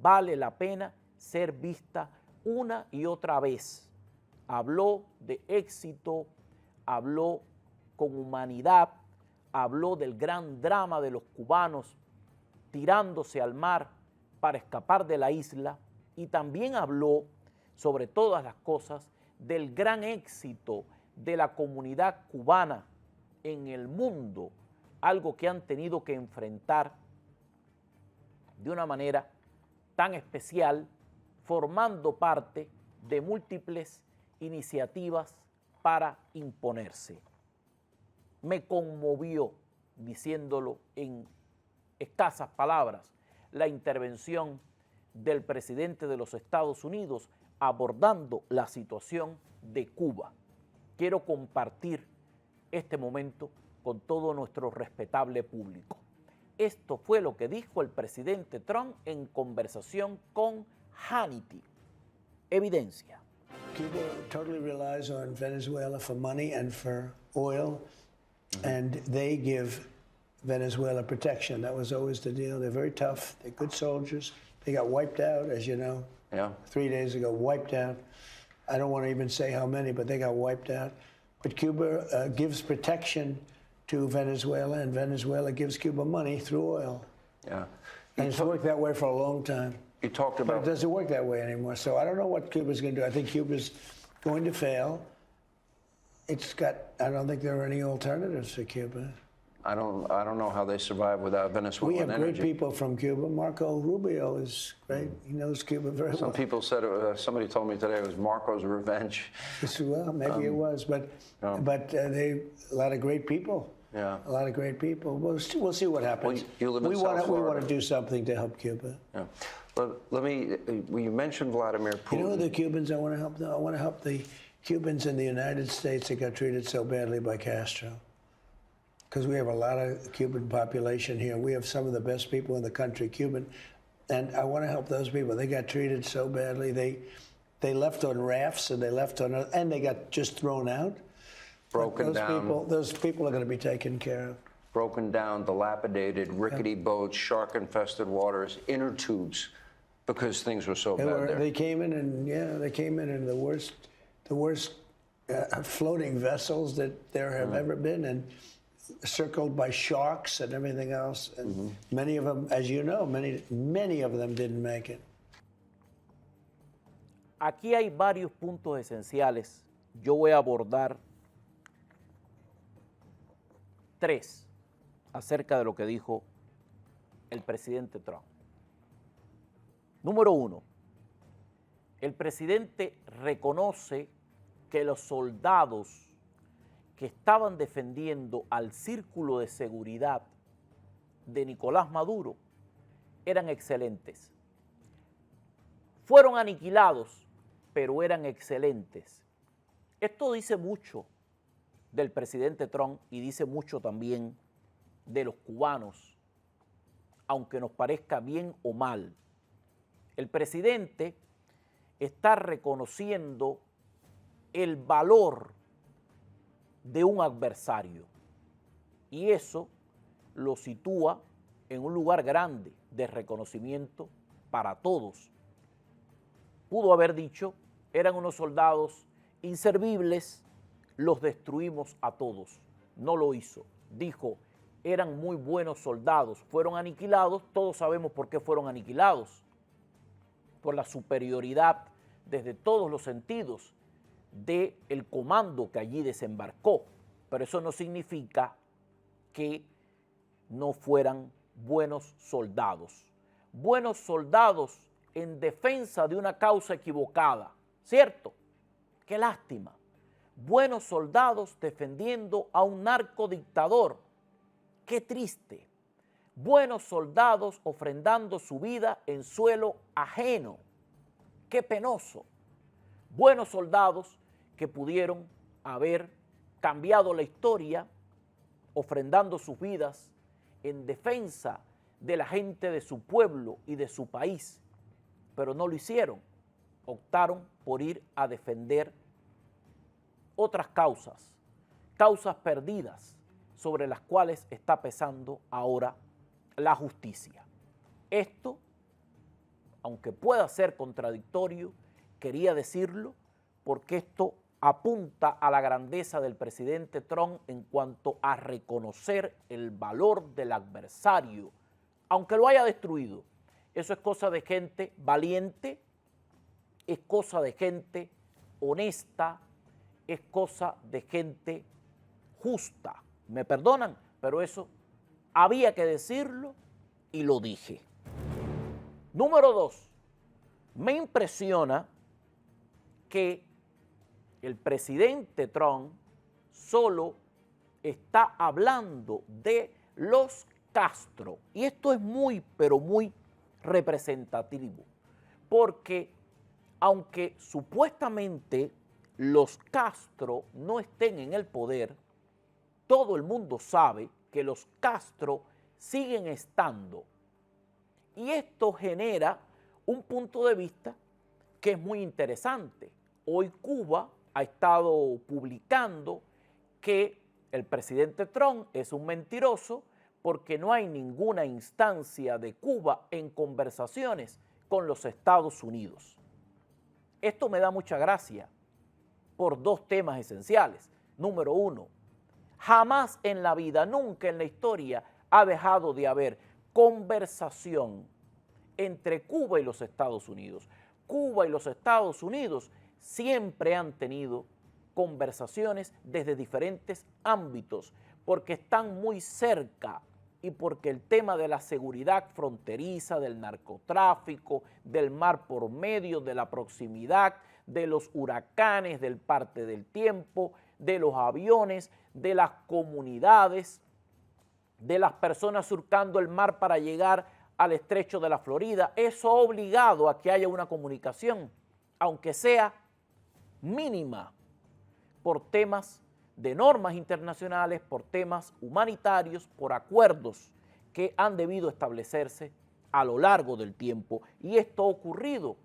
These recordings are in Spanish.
vale la pena ser vista una y otra vez. Habló de éxito, habló con humanidad, habló del gran drama de los cubanos tirándose al mar para escapar de la isla y también habló, sobre todas las cosas, del gran éxito de la comunidad cubana en el mundo, algo que han tenido que enfrentar de una manera tan especial, formando parte de múltiples iniciativas para imponerse. Me conmovió, diciéndolo en escasas palabras, la intervención del presidente de los Estados Unidos abordando la situación de Cuba. Quiero compartir este momento con todo nuestro respetable público. Esto fue lo que dijo el presidente Trump en conversación con Hannity. Evidencia. Cuba totally relies on Venezuela for money and for oil, and they give Venezuela protection. That was always the deal. They're very tough. They're good soldiers. They got wiped out, as you know. Yeah. 3 days ago, wiped out. I don't want to even say how many, but they got wiped out. But Cuba gives protection to Venezuela, and Venezuela gives Cuba money through oil. Yeah. And it's worked that way for a long time. You talked But about... it doesn't work that way anymore. So I don't know what Cuba's going to do. I think Cuba's going to fail. I don't think there are any alternatives for Cuba. I don't know how they survive without Venezuelan We have energy. great people from Cuba. Marco Rubio is great. He knows Cuba very Some well. people said, somebody told me today it was Marco's revenge. Well, maybe it was, but they a lot of great people. Yeah. A lot of great people. We'll see what happens. Well, you live in we South want Florida. to do something to help Cuba. Yeah. Let me, you mentioned Vladimir Putin. You know the Cubans I want to help, though? I want to help the Cubans in the United States that got treated so badly by Castro. Because we have a lot of Cuban population here. We have some of the best people in the country, Cuban. And I want to help those people. They got treated so badly. They left on rafts and they got just thrown out. Broken down. Those people are going to be taken care of. Broken down, dilapidated, rickety boats, shark-infested waters, inner tubes, because things were so bad there. They came in in the worst floating vessels that there have ever been, and circled by sharks and everything else. And many of them, as you know, many of them didn't make it. Aquí hay varios puntos esenciales. Yo voy a abordar 3 acerca de lo que dijo el presidente Trump. Número 1, el presidente reconoce que los soldados que estaban defendiendo al círculo de seguridad de Nicolás Maduro eran excelentes. Fueron aniquilados, pero eran excelentes. Esto dice mucho del presidente Trump y dice mucho también de los cubanos, aunque nos parezca bien o mal. El presidente está reconociendo el valor de un adversario y eso lo sitúa en un lugar grande de reconocimiento para todos. Pudo haber dicho, eran unos soldados inservibles, los destruimos a todos. No lo hizo. Dijo, eran muy buenos soldados, fueron aniquilados, todos sabemos por qué fueron aniquilados, por la superioridad desde todos los sentidos del comando que allí desembarcó, pero eso no significa que no fueran buenos soldados. Buenos soldados en defensa de una causa equivocada, ¿cierto? Qué lástima. Buenos soldados defendiendo a un narcodictador, qué triste. Buenos soldados ofrendando su vida en suelo ajeno, qué penoso. Buenos soldados que pudieron haber cambiado la historia ofrendando sus vidas en defensa de la gente de su pueblo y de su país, pero no lo hicieron. Optaron por ir a defender otras causas, causas perdidas sobre las cuales está pesando ahora la justicia. Esto aunque pueda ser contradictorio, quería decirlo porque esto apunta a la grandeza del presidente Trump en cuanto a reconocer el valor del adversario, aunque lo haya destruido. Eso es cosa de gente valiente, es cosa de gente honesta, es cosa de gente justa. Me perdonan, pero eso había que decirlo y lo dije. Número 2, me impresiona que el presidente Trump solo está hablando de los Castro. Y esto es muy, pero muy representativo, porque aunque supuestamente los Castro no estén en el poder, todo el mundo sabe que los Castro siguen estando. Y esto genera un punto de vista que es muy interesante. Hoy Cuba ha estado publicando que el presidente Trump es un mentiroso porque no hay ninguna instancia de Cuba en conversaciones con los Estados Unidos. Esto me da mucha gracia por dos temas esenciales. Número uno, jamás en la vida, nunca en la historia ha dejado de haber conversación entre Cuba y los Estados Unidos. Cuba y los Estados Unidos siempre han tenido conversaciones desde diferentes ámbitos porque están muy cerca y porque el tema de la seguridad fronteriza, del narcotráfico, del mar por medio, de la proximidad, de los huracanes, del parte del tiempo, de los aviones, de las comunidades, de las personas surcando el mar para llegar al estrecho de la Florida. Eso ha obligado a que haya una comunicación, aunque sea mínima, por temas de normas internacionales, por temas humanitarios, por acuerdos que han debido establecerse a lo largo del tiempo. Y esto ha ocurrido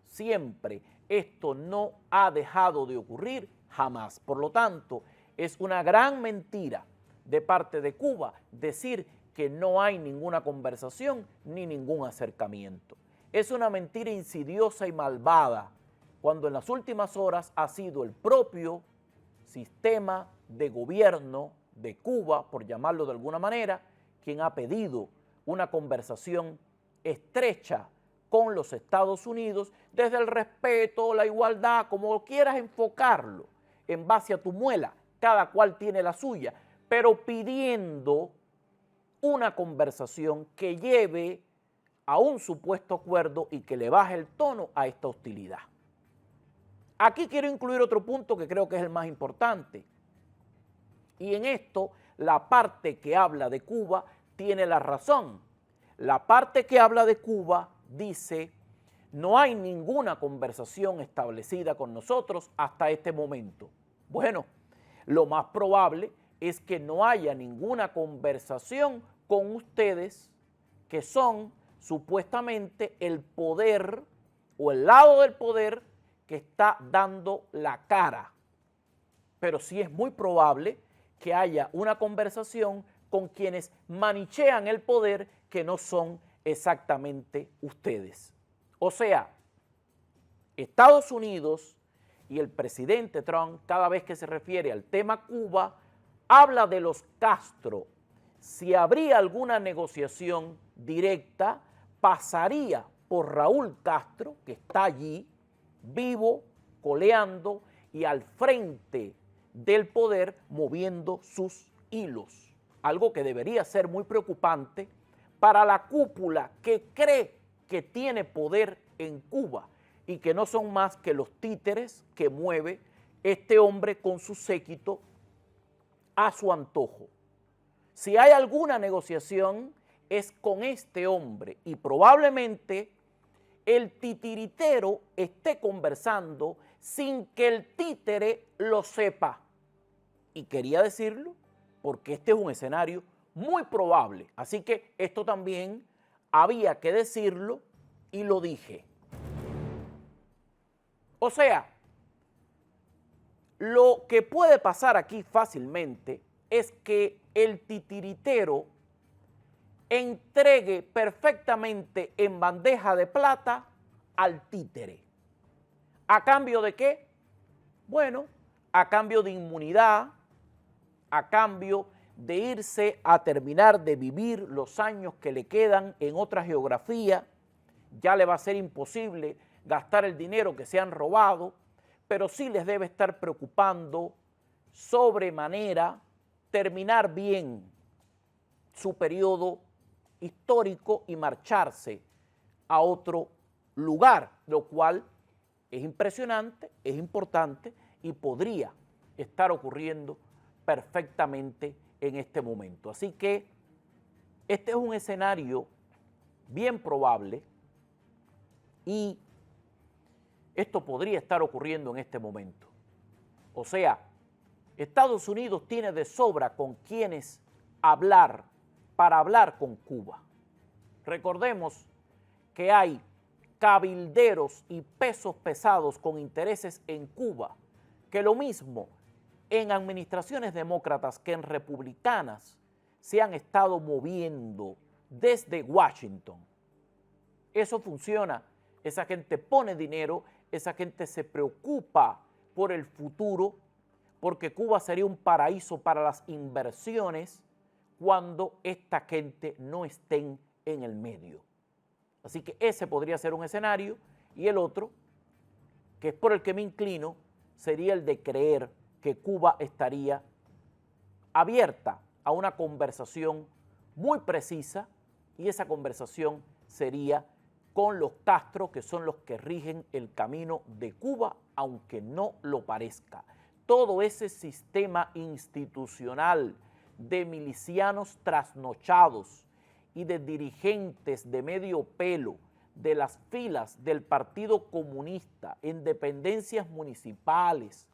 siempre. Esto no ha dejado de ocurrir jamás. Por lo tanto, es una gran mentira de parte de Cuba decir que no hay ninguna conversación ni ningún acercamiento. Es una mentira insidiosa y malvada, cuando en las últimas horas ha sido el propio sistema de gobierno de Cuba, por llamarlo de alguna manera, quien ha pedido una conversación estrecha con los Estados Unidos desde el respeto, la igualdad, como quieras enfocarlo, en base a tu muela, cada cual tiene la suya, pero pidiendo una conversación que lleve a un supuesto acuerdo y que le baje el tono a esta hostilidad. Aquí quiero incluir otro punto que creo que es el más importante. Y en esto, la parte que habla de Cuba tiene la razón. La parte que habla de Cuba dice, no hay ninguna conversación establecida con nosotros hasta este momento. Bueno, lo más probable es que no haya ninguna conversación con ustedes, que son supuestamente el poder o el lado del poder que está dando la cara. Pero sí es muy probable que haya una conversación con quienes manichean el poder, que no son exactamente ustedes. O sea, Estados Unidos y el presidente Trump, cada vez que se refiere al tema Cuba, habla de los Castro. Si habría alguna negociación directa, pasaría por Raúl Castro, que está allí, vivo, coleando y al frente del poder, moviendo sus hilos. Algo que debería ser muy preocupante para la cúpula que cree que tiene poder en Cuba y que no son más que los títeres que mueve este hombre con su séquito a su antojo. Si hay alguna negociación es con este hombre y probablemente el titiritero esté conversando sin que el títere lo sepa. Y quería decirlo porque este es un escenario muy probable. Así que esto también había que decirlo y lo dije. O sea, lo que puede pasar aquí fácilmente es que el titiritero entregue perfectamente en bandeja de plata al títere. ¿A cambio de qué? Bueno, a cambio de inmunidad, a cambio de irse a terminar de vivir los años que le quedan en otra geografía. Ya le va a ser imposible gastar el dinero que se han robado, pero sí les debe estar preocupando sobremanera terminar bien su periodo histórico y marcharse a otro lugar, lo cual es impresionante, es importante y podría estar ocurriendo perfectamente en este momento. Así que este es un escenario bien probable y esto podría estar ocurriendo en este momento. O sea, Estados Unidos tiene de sobra con quienes hablar para hablar con Cuba. Recordemos que hay cabilderos y pesos pesados con intereses en Cuba, que lo mismo en administraciones demócratas que en republicanas se han estado moviendo desde Washington. Eso funciona, esa gente pone dinero, esa gente se preocupa por el futuro, porque Cuba sería un paraíso para las inversiones cuando esta gente no estén en el medio. Así que ese podría ser un escenario, y el otro, que es por el que me inclino, sería el de creer que Cuba estaría abierta a una conversación muy precisa, y esa conversación sería con los Castro, que son los que rigen el camino de Cuba, aunque no lo parezca. Todo ese sistema institucional de milicianos trasnochados y de dirigentes de medio pelo de las filas del Partido Comunista en dependencias municipales,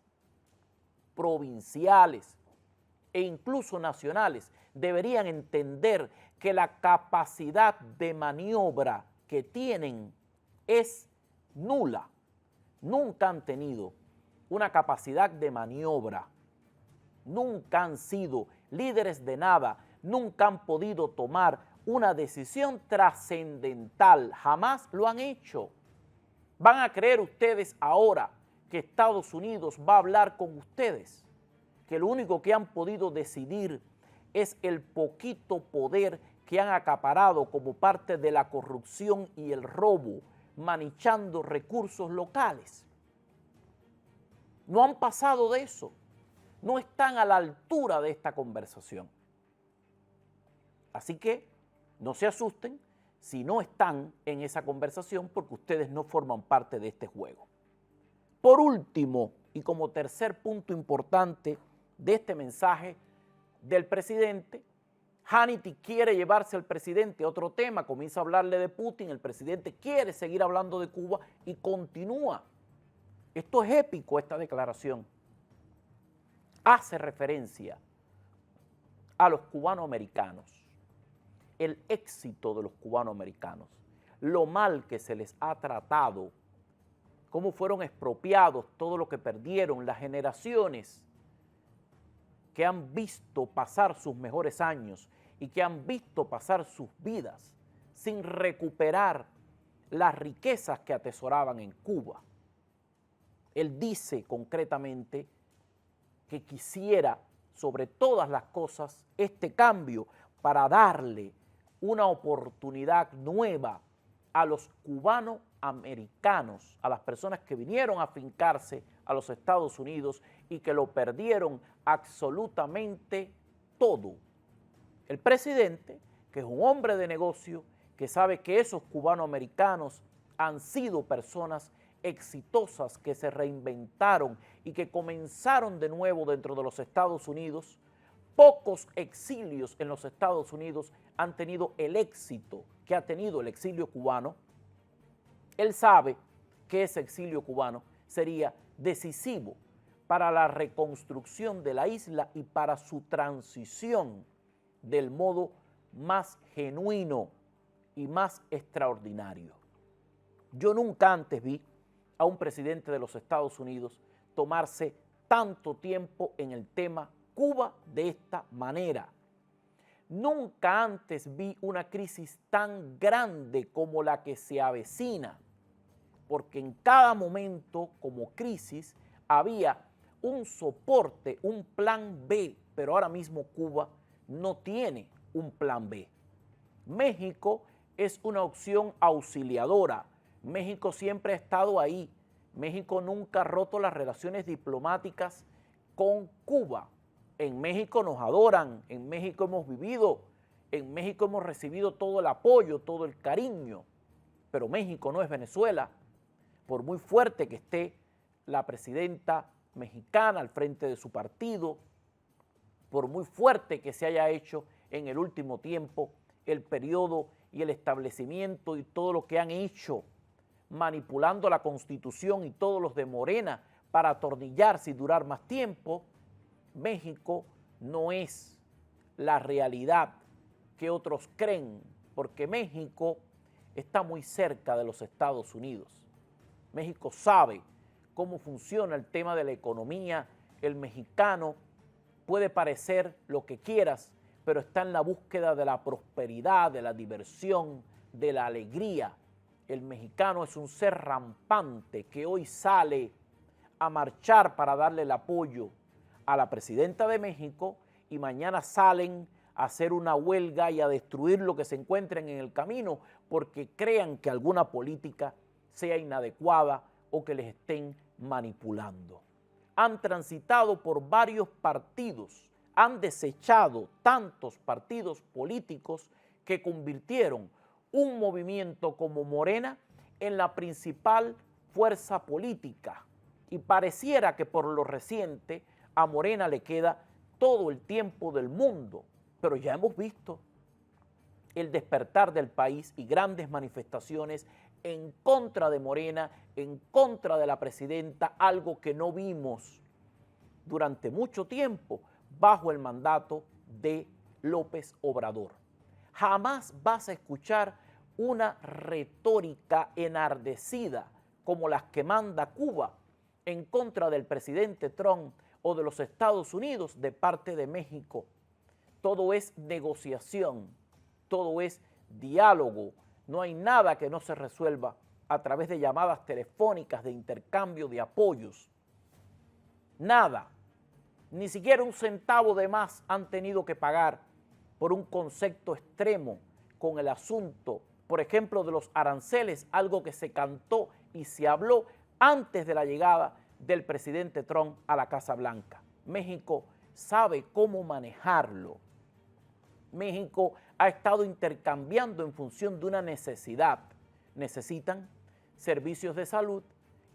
provinciales e incluso nacionales, deberían entender que la capacidad de maniobra que tienen es nula. Nunca han tenido una capacidad de maniobra, nunca han sido líderes de nada, nunca han podido tomar una decisión trascendental, jamás lo han hecho. ¿Van a creer ustedes ahora que Estados Unidos va a hablar con ustedes? Que lo único que han podido decidir es el poquito poder que han acaparado como parte de la corrupción y el robo, manchando recursos locales. No han pasado de eso, no están a la altura de esta conversación. Así que no se asusten si no están en esa conversación, porque ustedes no forman parte de este juego. Por último, y como tercer punto importante de este mensaje del presidente, Hannity quiere llevarse al presidente a otro tema, comienza a hablarle de Putin, el presidente quiere seguir hablando de Cuba y continúa. Esto es épico, esta declaración. Hace referencia a los cubanoamericanos, el éxito de los cubanoamericanos, lo mal que se les ha tratado, cómo fueron expropiados, todo lo que perdieron, las generaciones que han visto pasar sus mejores años y que han visto pasar sus vidas sin recuperar las riquezas que atesoraban en Cuba. Él dice concretamente que quisiera, sobre todas las cosas, este cambio para darle una oportunidad nueva a los cubanoamericanos, a las personas que vinieron a afincarse a los Estados Unidos y que lo perdieron absolutamente todo. El presidente, que es un hombre de negocio, que sabe que esos cubanoamericanos han sido personas exitosas que se reinventaron y que comenzaron de nuevo dentro de los Estados Unidos. Pocos exilios en los Estados Unidos han tenido el éxito que ha tenido el exilio cubano. Él sabe que ese exilio cubano sería decisivo para la reconstrucción de la isla y para su transición del modo más genuino y más extraordinario. Yo nunca antes vi a un presidente de los Estados Unidos tomarse tanto tiempo en el tema Cuba de esta manera. Nunca antes vi una crisis tan grande como la que se avecina, porque en cada momento como crisis había un soporte, un plan B, pero ahora mismo Cuba no tiene un plan B. México es una opción auxiliadora. México siempre ha estado ahí. México nunca ha roto las relaciones diplomáticas con Cuba. En México nos adoran, en México hemos vivido, en México hemos recibido todo el apoyo, todo el cariño, pero México no es Venezuela. Por muy fuerte que esté la presidenta mexicana al frente de su partido, por muy fuerte que se haya hecho en el último tiempo el periodo y el establecimiento y todo lo que han hecho manipulando la Constitución y todos los de Morena para atornillarse y durar más tiempo, México no es la realidad que otros creen, porque México está muy cerca de los Estados Unidos. México sabe cómo funciona el tema de la economía. El mexicano puede parecer lo que quieras, pero está en la búsqueda de la prosperidad, de la diversión, de la alegría. El mexicano es un ser rampante que hoy sale a marchar para darle el apoyo a la presidenta de México y mañana salen a hacer una huelga y a destruir lo que se encuentren en el camino porque crean que alguna política sea inadecuada o que les estén manipulando. Han transitado por varios partidos, han desechado tantos partidos políticos que convirtieron un movimiento como Morena en la principal fuerza política y pareciera que por lo reciente a Morena le queda todo el tiempo del mundo, pero ya hemos visto el despertar del país y grandes manifestaciones en contra de Morena, en contra de la presidenta, algo que no vimos durante mucho tiempo bajo el mandato de López Obrador. Jamás vas a escuchar una retórica enardecida como las que manda Cuba en contra del presidente Trump o de los Estados Unidos de parte de México. Todo es negociación, todo es diálogo, no hay nada que no se resuelva a través de llamadas telefónicas de intercambio de apoyos. Nada, ni siquiera un centavo de más han tenido que pagar por un concepto extremo con el asunto, por ejemplo, de los aranceles, algo que se cantó y se habló antes de la llegada del presidente Trump a la Casa Blanca. México sabe cómo manejarlo. México ha estado intercambiando en función de una necesidad. Necesitan servicios de salud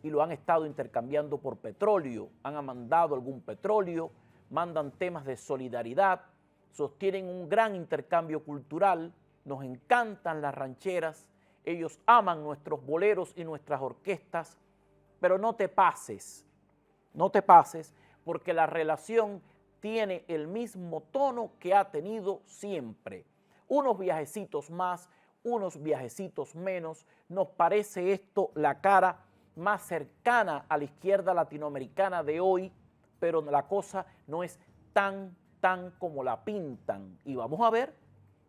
y lo han estado intercambiando por petróleo. Han mandado algún petróleo, mandan temas de solidaridad, sostienen un gran intercambio cultural, nos encantan las rancheras, ellos aman nuestros boleros y nuestras orquestas, pero no te pases, porque la relación tiene el mismo tono que ha tenido siempre. Unos viajecitos más, unos viajecitos menos, nos parece esto la cara más cercana a la izquierda latinoamericana de hoy, pero la cosa no es tan como la pintan. Y vamos a ver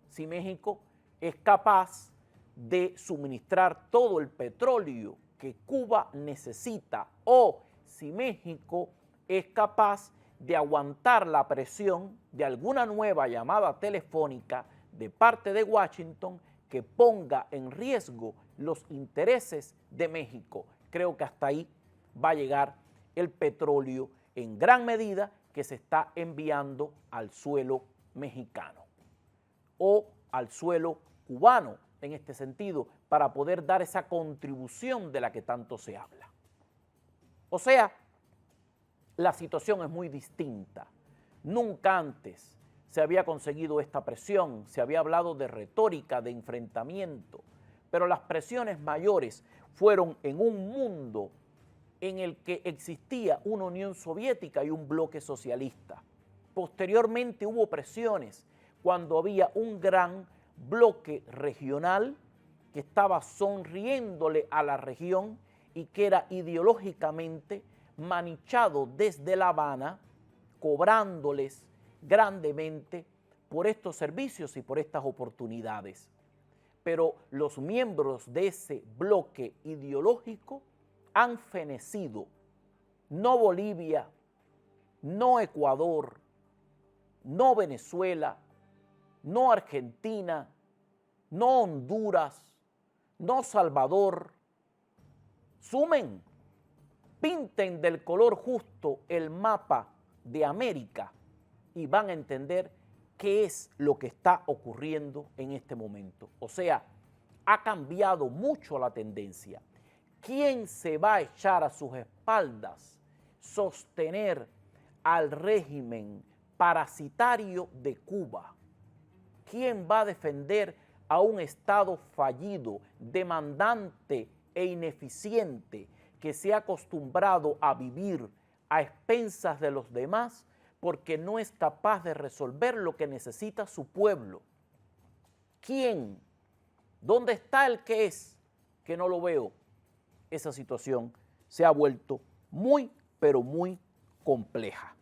si México es capaz de suministrar todo el petróleo que Cuba necesita o si México es capaz de aguantar la presión de alguna nueva llamada telefónica de parte de Washington que ponga en riesgo los intereses de México. Creo que hasta ahí va a llegar el petróleo en gran medida que se está enviando al suelo mexicano o al suelo cubano en este sentido para poder dar esa contribución de la que tanto se habla. O sea, la situación es muy distinta. Nunca antes se había conseguido esta presión, se había hablado de retórica, de enfrentamiento, pero las presiones mayores fueron en un mundo en el que existía una Unión Soviética y un bloque socialista. Posteriormente hubo presiones cuando había un gran bloque regional que estaba sonriéndole a la región y que era ideológicamente manichado desde La Habana, cobrándoles grandemente por estos servicios y por estas oportunidades. pero los miembros de ese bloque ideológico han fenecido no Bolivia, no Ecuador, no Venezuela, no Argentina, no Honduras, no Salvador. Sumen, pinten del color justo el mapa de América y van a entender qué es lo que está ocurriendo en este momento. O sea, ha cambiado mucho la tendencia. ¿Quién se va a echar a sus espaldas sostener al régimen parasitario de Cuba? ¿Quién va a defender a un Estado fallido, demandante e ineficiente que se ha acostumbrado a vivir a expensas de los demás porque no es capaz de resolver lo que necesita su pueblo? ¿Quién? ¿Dónde está el que es? Que no lo veo. Esa situación se ha vuelto muy, pero muy compleja.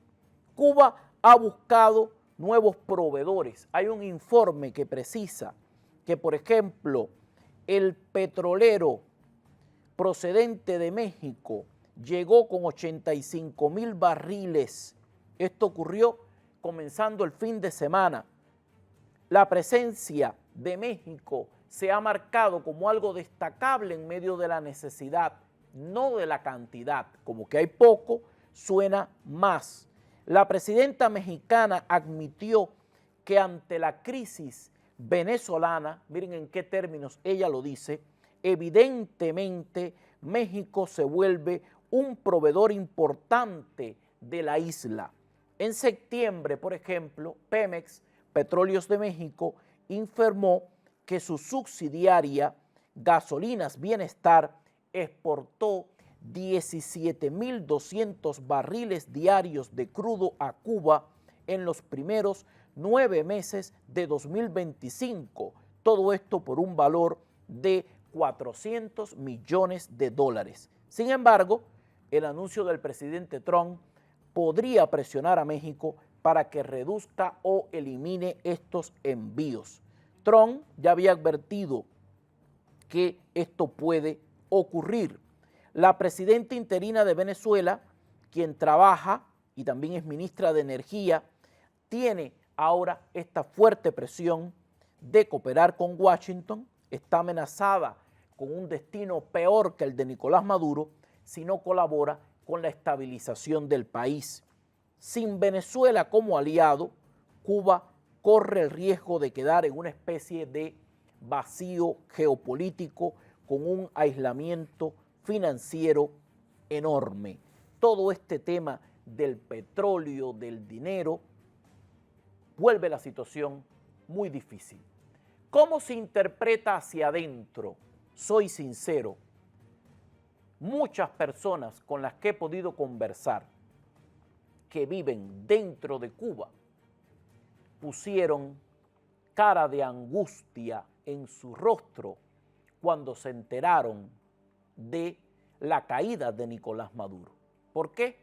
Cuba ha buscado nuevos proveedores. Hay un informe que precisa que, por ejemplo, el petrolero procedente de México llegó con 85,000 barriles. Esto ocurrió comenzando el fin de semana. La presencia de México se ha marcado como algo destacable en medio de la necesidad, no de la cantidad. Como que hay poco, suena más. La presidenta mexicana admitió que ante la crisis venezolana, miren en qué términos ella lo dice, evidentemente México se vuelve un proveedor importante de la isla. En septiembre, por ejemplo, Pemex, Petróleos de México, informó que su subsidiaria Gasolinas Bienestar exportó 17,200 barriles diarios de crudo a Cuba en los primeros 9 meses de 2025. Todo esto por un valor de 400 millones de dólares. Sin embargo, el anuncio del presidente Trump podría presionar a México para que reduzca o elimine estos envíos. Trump ya había advertido que esto puede ocurrir. La presidenta interina de Venezuela, quien trabaja y también es ministra de Energía, tiene ahora esta fuerte presión de cooperar con Washington, está amenazada con un destino peor que el de Nicolás Maduro si no colabora con la estabilización del país. Sin Venezuela como aliado, Cuba corre el riesgo de quedar en una especie de vacío geopolítico con un aislamiento financiero enorme. Todo este tema del petróleo, del dinero, vuelve la situación muy difícil. ¿Cómo se interpreta hacia adentro? Soy sincero, muchas personas con las que he podido conversar que viven dentro de Cuba pusieron cara de angustia en su rostro cuando se enteraron de la caída de Nicolás Maduro. ¿Por qué?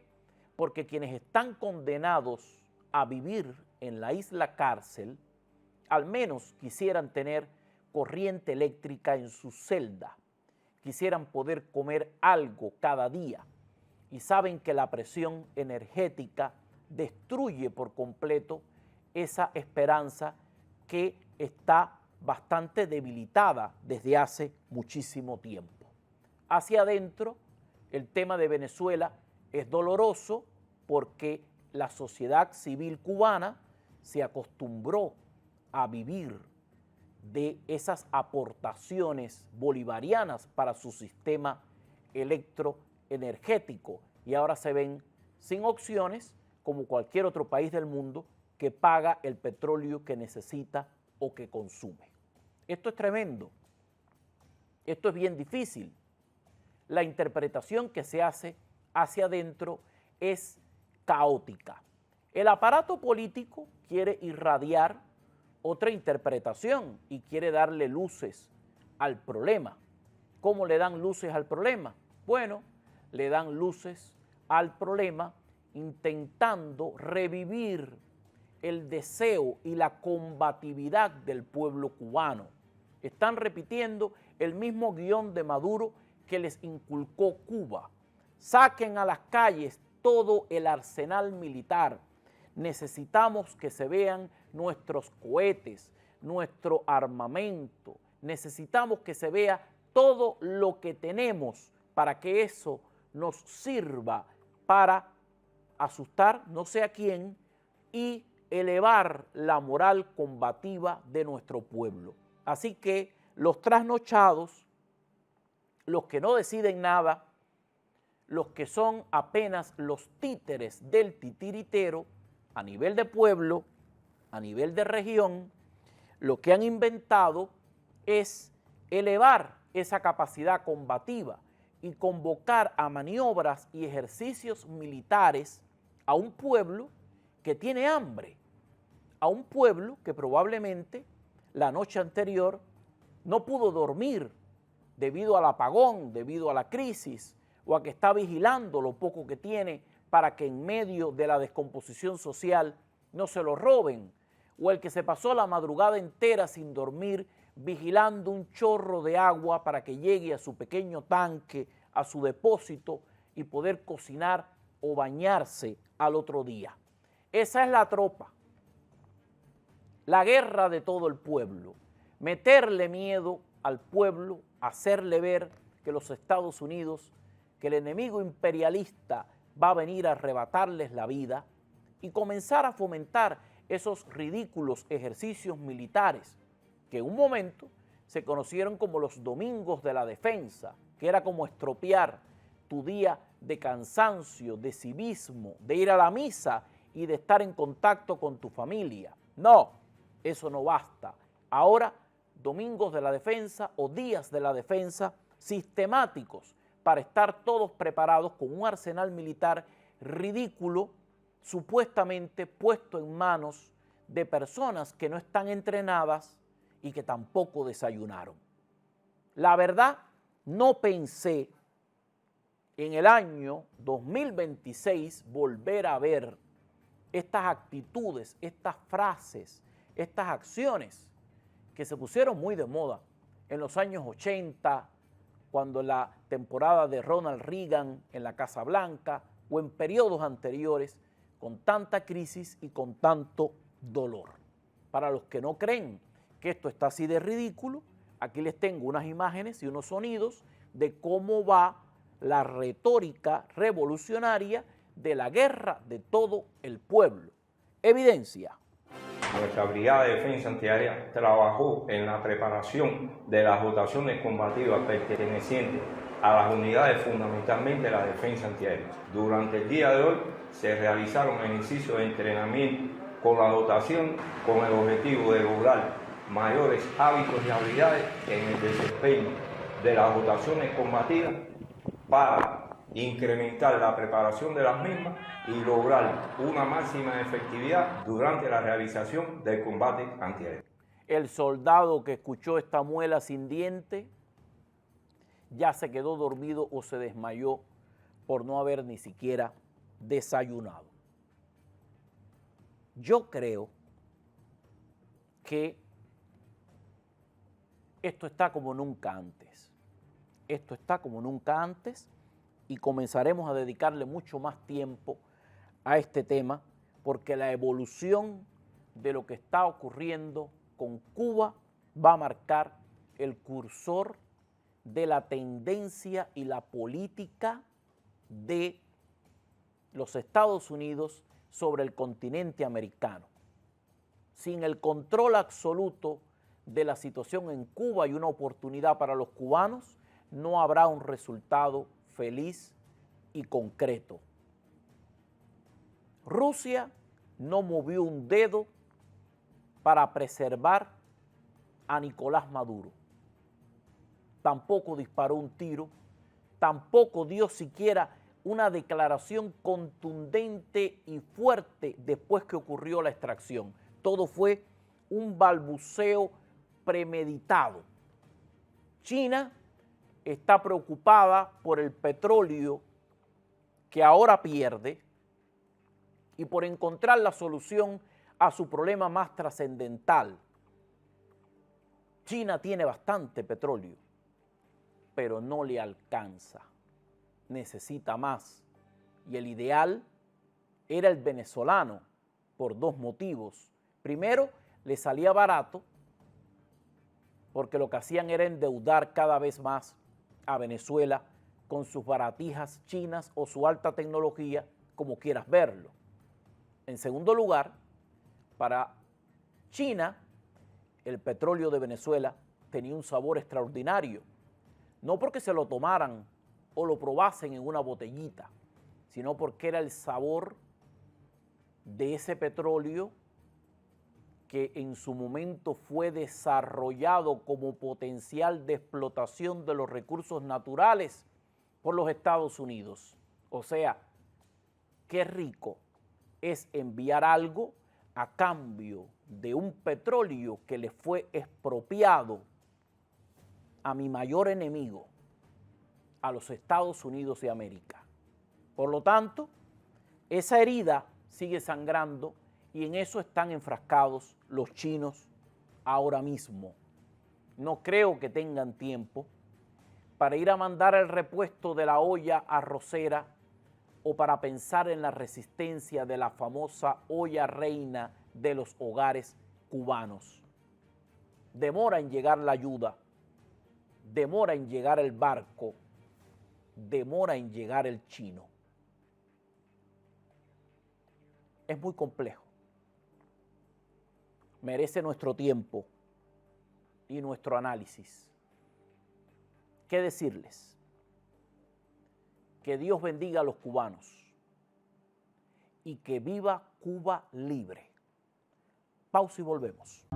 Porque quienes están condenados a vivir en la isla cárcel, al menos quisieran tener corriente eléctrica en su celda, quisieran poder comer algo cada día y saben que la presión energética destruye por completo esa esperanza que está bastante debilitada desde hace muchísimo tiempo. Hacia adentro, el tema de Venezuela es doloroso porque la sociedad civil cubana se acostumbró a vivir de esas aportaciones bolivarianas para su sistema electroenergético y ahora se ven sin opciones como cualquier otro país del mundo que paga el petróleo que necesita o que consume. Esto es tremendo, esto es bien difícil. La interpretación que se hace hacia adentro es caótica. El aparato político quiere irradiar otra interpretación y quiere darle luces al problema. ¿Cómo le dan luces al problema? Bueno, le dan luces al problema intentando revivir el deseo y la combatividad del pueblo cubano. Están repitiendo el mismo guión de Maduro que les inculcó Cuba. Saquen a las calles todo el arsenal militar. Necesitamos que se vean nuestros cohetes, nuestro armamento. Necesitamos que se vea todo lo que tenemos para que eso nos sirva para asustar no sé a quién y elevar la moral combativa de nuestro pueblo. Así que los trasnochados, los que no deciden nada, los que son apenas los títeres del titiritero a nivel de pueblo, a nivel de región, lo que han inventado es elevar esa capacidad combativa y convocar a maniobras y ejercicios militares a un pueblo que tiene hambre, a un pueblo que probablemente la noche anterior no pudo dormir debido al apagón, debido a la crisis, o a que está vigilando lo poco que tiene para que en medio de la descomposición social no se lo roben, o el que se pasó la madrugada entera sin dormir vigilando un chorro de agua para que llegue a su pequeño tanque, a su depósito y poder cocinar o bañarse al otro día. Esa es la tropa, la guerra de todo el pueblo, meterle miedo al pueblo, hacerle ver que los Estados Unidos, que el enemigo imperialista va a venir a arrebatarles la vida y comenzar a fomentar esos ridículos ejercicios militares que en un momento se conocieron como los domingos de la defensa, que era como estropear tu día de cansancio, de civismo, de ir a la misa y de estar en contacto con tu familia. No, eso no basta. Ahora, domingos de la defensa o días de la defensa sistemáticos para estar todos preparados con un arsenal militar ridículo, supuestamente puesto en manos de personas que no están entrenadas y que tampoco desayunaron. La verdad, no pensé en el año 2026 volver a ver estas actitudes, estas frases, estas acciones que se pusieron muy de moda en los años 80, cuando la temporada de Ronald Reagan en la Casa Blanca o en periodos anteriores, con tanta crisis y con tanto dolor. Para los que no creen que esto está así de ridículo, aquí les tengo unas imágenes y unos sonidos de cómo va la retórica revolucionaria de la guerra de todo el pueblo. Evidencia. Nuestra Brigada de Defensa Antiaérea trabajó en la preparación de las dotaciones combativas pertenecientes a las unidades, fundamentalmente la defensa antiaérea. Durante el día de hoy se realizaron ejercicios de entrenamiento con la dotación con el objetivo de lograr mayores hábitos y habilidades en el desempeño de las dotaciones combativas para incrementar la preparación de las mismas y lograr una máxima efectividad durante la realización del combate antiaéreo. El soldado que escuchó esta muela sin diente ya se quedó dormido o se desmayó por no haber ni siquiera desayunado. Yo creo que esto está como nunca antes. Esto está como nunca antes y comenzaremos a dedicarle mucho más tiempo a este tema porque la evolución de lo que está ocurriendo con Cuba va a marcar el cursor de la tendencia y la política de los Estados Unidos sobre el continente americano. Sin el control absoluto de la situación en Cuba y una oportunidad para los cubanos, no habrá un resultado feliz y concreto. Rusia no movió un dedo para preservar a Nicolás Maduro. Tampoco disparó un tiro, tampoco dio siquiera una declaración contundente y fuerte después que ocurrió la extracción. Todo fue un balbuceo premeditado. China está preocupada por el petróleo que ahora pierde y por encontrar la solución a su problema más trascendental. China tiene bastante petróleo, pero no le alcanza. Necesita más. Y el ideal era el venezolano por dos motivos. Primero, le salía barato porque lo que hacían era endeudar cada vez más a Venezuela con sus baratijas chinas o su alta tecnología, como quieras verlo. En segundo lugar, para China, el petróleo de Venezuela tenía un sabor extraordinario, no porque se lo tomaran o lo probasen en una botellita, sino porque era el sabor de ese petróleo que en su momento fue desarrollado como potencial de explotación de los recursos naturales por los Estados Unidos. O sea, qué rico es enviar algo a cambio de un petróleo que le fue expropiado a mi mayor enemigo, a los Estados Unidos de América. Por lo tanto, esa herida sigue sangrando y en eso están enfrascados los chinos ahora mismo. No creo que tengan tiempo para ir a mandar el repuesto de la olla arrocera o para pensar en la resistencia de la famosa olla reina de los hogares cubanos. Demora en llegar la ayuda, demora en llegar el barco, demora en llegar el chino. Es muy complejo. Merece nuestro tiempo y nuestro análisis. ¿Qué decirles? Que Dios bendiga a los cubanos y que viva Cuba libre. Pausa y volvemos.